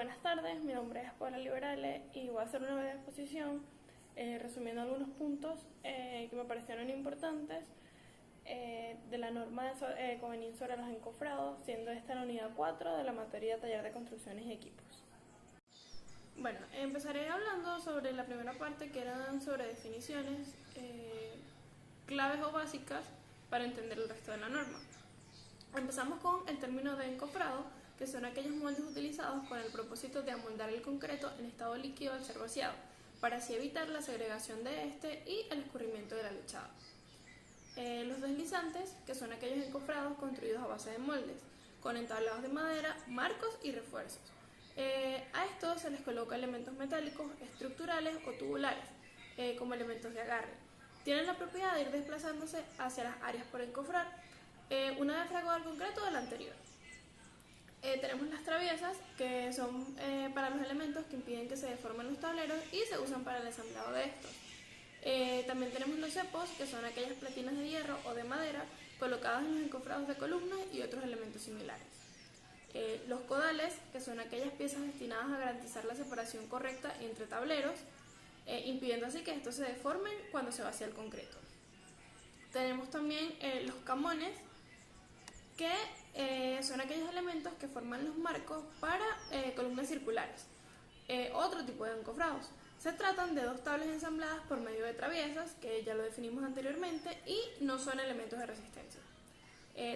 Buenas tardes, mi nombre es Paula Liberale y voy a hacer una breve exposición resumiendo algunos puntos que me parecieron importantes de la norma de conveniencia sobre los encofrados, siendo esta la unidad 4 de la materia taller de construcciones y equipos. Bueno, empezaré hablando sobre la primera parte, que eran sobre definiciones claves o básicas para entender el resto de la norma. Empezamos con el término de encofrado, que son aquellos moldes utilizados con el propósito de amoldar el concreto en estado líquido al ser vaciado, para así evitar la segregación de este y el escurrimiento de la lechada. Los deslizantes, que son aquellos encofrados construidos a base de moldes, con entablados de madera, marcos y refuerzos. A estos se les coloca elementos metálicos, estructurales o tubulares, como elementos de agarre. Tienen la propiedad de ir desplazándose hacia las áreas por encofrar, una vez fragado el concreto del anterior. Tenemos las traviesas, que son para los elementos que impiden que se deformen los tableros y se usan para el ensamblado de estos. También tenemos los cepos, que son aquellas platinas de hierro o de madera colocadas en los encofrados de columnas y otros elementos similares. Los codales, que son aquellas piezas destinadas a garantizar la separación correcta entre tableros, impidiendo así que estos se deformen cuando se vacía el concreto. Tenemos también los camones, que son aquellos elementos que forman los marcos para columnas circulares, otro tipo de encofrados. Se tratan de dos tablas ensambladas por medio de traviesas, que ya lo definimos anteriormente, y no son elementos de resistencia.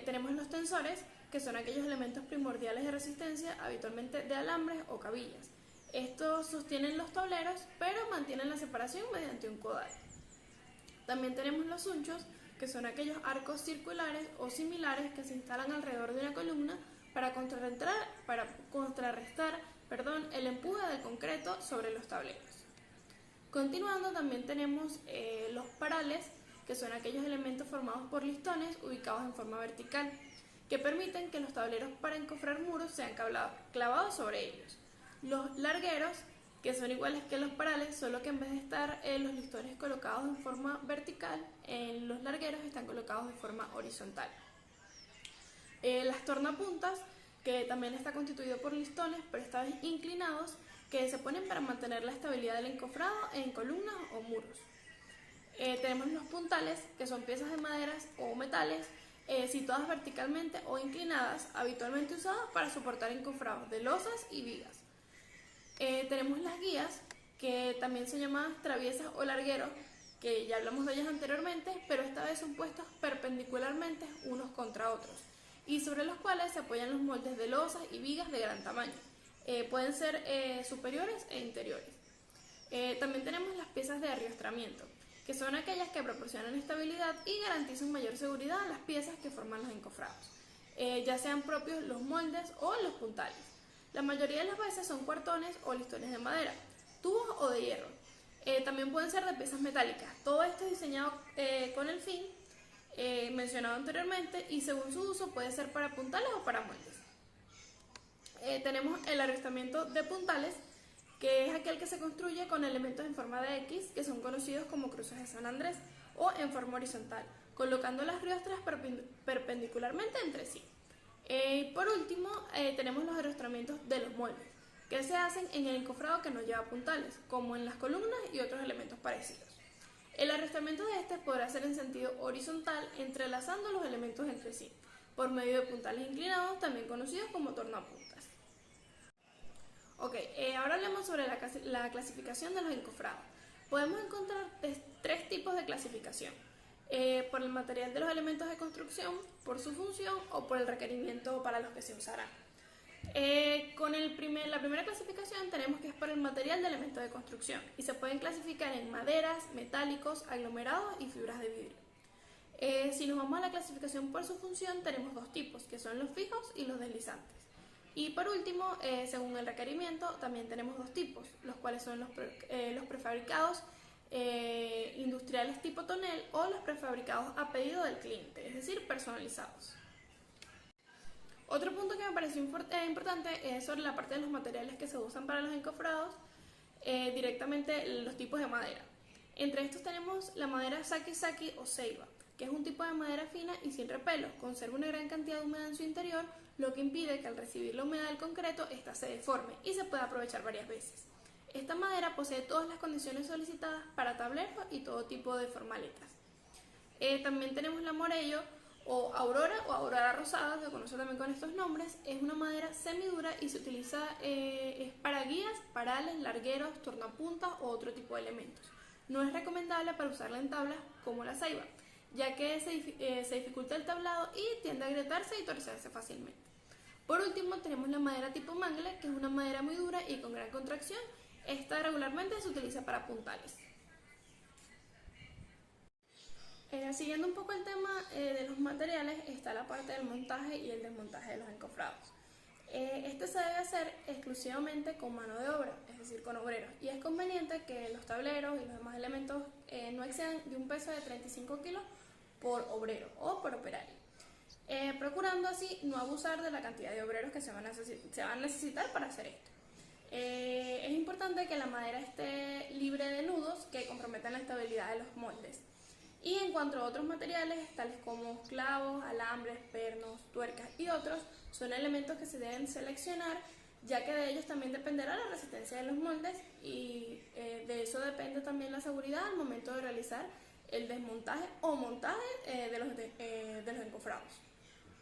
Tenemos los tensores, que son aquellos elementos primordiales de resistencia, habitualmente de alambres o cabillas. Estos sostienen los tableros, pero mantienen la separación mediante un codal. También tenemos los unchos, que son aquellos arcos circulares o similares que se instalan alrededor de una columna para contrarrestar el empuje del concreto sobre los tableros. Continuando, también tenemos los parales, que son aquellos elementos formados por listones ubicados en forma vertical, que permiten que los tableros para encofrar muros sean clavados sobre ellos. Los largueros, que son iguales que los parales, solo que en vez de estar los listones colocados en forma vertical, los largueros están colocados de forma horizontal. Las tornapuntas, que también está constituido por listones, pero esta vez inclinados, que se ponen para mantener la estabilidad del encofrado en columnas o muros. Tenemos los puntales, que son piezas de maderas o metales situadas verticalmente o inclinadas, habitualmente usadas para soportar encofrados de losas y vigas. Tenemos las guías, que también se llaman traviesas o largueros, que ya hablamos de ellas anteriormente, pero esta vez son puestos perpendicularmente unos contra otros, y sobre los cuales se apoyan los moldes de losas y vigas de gran tamaño. Pueden ser superiores e interiores. También tenemos las piezas de arriostramiento, que son aquellas que proporcionan estabilidad y garantizan mayor seguridad a las piezas que forman los encofrados, ya sean propios los moldes o los puntales. La mayoría de las veces son cuartones o listones de madera, tubos o de hierro. También pueden ser de piezas metálicas. Todo esto es diseñado con el fin mencionado anteriormente, y según su uso puede ser para puntales o para moldes. Tenemos el arriostramiento de puntales, que es aquel que se construye con elementos en forma de X, que son conocidos como cruces de San Andrés, o en forma horizontal, colocando las riostras perpendicularmente entre sí. Por último, tenemos los arriostramientos de los moldes, que se hacen en el encofrado que no lleva puntales, como en las columnas y otros elementos parecidos. El arriostramiento de este podrá ser en sentido horizontal, entrelazando los elementos entre sí, por medio de puntales inclinados, también conocidos como tornapuntas. Ahora hablemos sobre la clasificación de los encofrados. Podemos encontrar tres tipos de clasificación: por el material de los elementos de construcción, por su función o por el requerimiento para los que se usarán. La primera clasificación tenemos que es por el material de elementos de construcción, y se pueden clasificar en maderas, metálicos, aglomerados y fibras de vidrio. Si nos vamos a la clasificación por su función, tenemos dos tipos, que son los fijos y los deslizantes. Y por último, según el requerimiento, también tenemos dos tipos, los cuales son los prefabricados industriales tipo tonel o los prefabricados a pedido del cliente, es decir, personalizados. Otro punto que me pareció importante es sobre la parte de los materiales que se usan para los encofrados, directamente los tipos de madera. Entre estos tenemos la madera saki-saki o ceiba, que es un tipo de madera fina y sin repelos, conserva una gran cantidad de humedad en su interior, lo que impide que al recibir la humedad del concreto, ésta se deforme y se pueda aprovechar varias veces. Esta madera posee todas las condiciones solicitadas para tableros y todo tipo de formaletas. También tenemos la morello o aurora rosada, se conoce también con estos nombres. Es una madera semidura y se utiliza es para guías, parales, largueros, tornapuntas o otro tipo de elementos. No es recomendable para usarla en tablas como la ceiba, ya que se dificulta el tablado y tiende a agrietarse y torcerse fácilmente. Por último tenemos la madera tipo mangle, que es una madera muy dura y con gran contracción. Esta regularmente se utiliza para puntales. Siguiendo un poco el tema de los materiales, está la parte del montaje y el desmontaje de los encofrados. Este se debe hacer exclusivamente con mano de obra, es decir, con obreros, y es conveniente que los tableros y los demás elementos no excedan de un peso de 35 kilos por obrero o por operario, procurando así no abusar de la cantidad de obreros que se van a necesitar para hacer esto. Es importante que la madera esté libre de nudos que comprometan la estabilidad de los moldes. Y en cuanto a otros materiales, tales como clavos, alambres, pernos, tuercas y otros, son elementos que se deben seleccionar, ya que de ellos también dependerá la resistencia de los moldes y de eso depende también la seguridad al momento de realizar el desmontaje o montaje de los encofrados.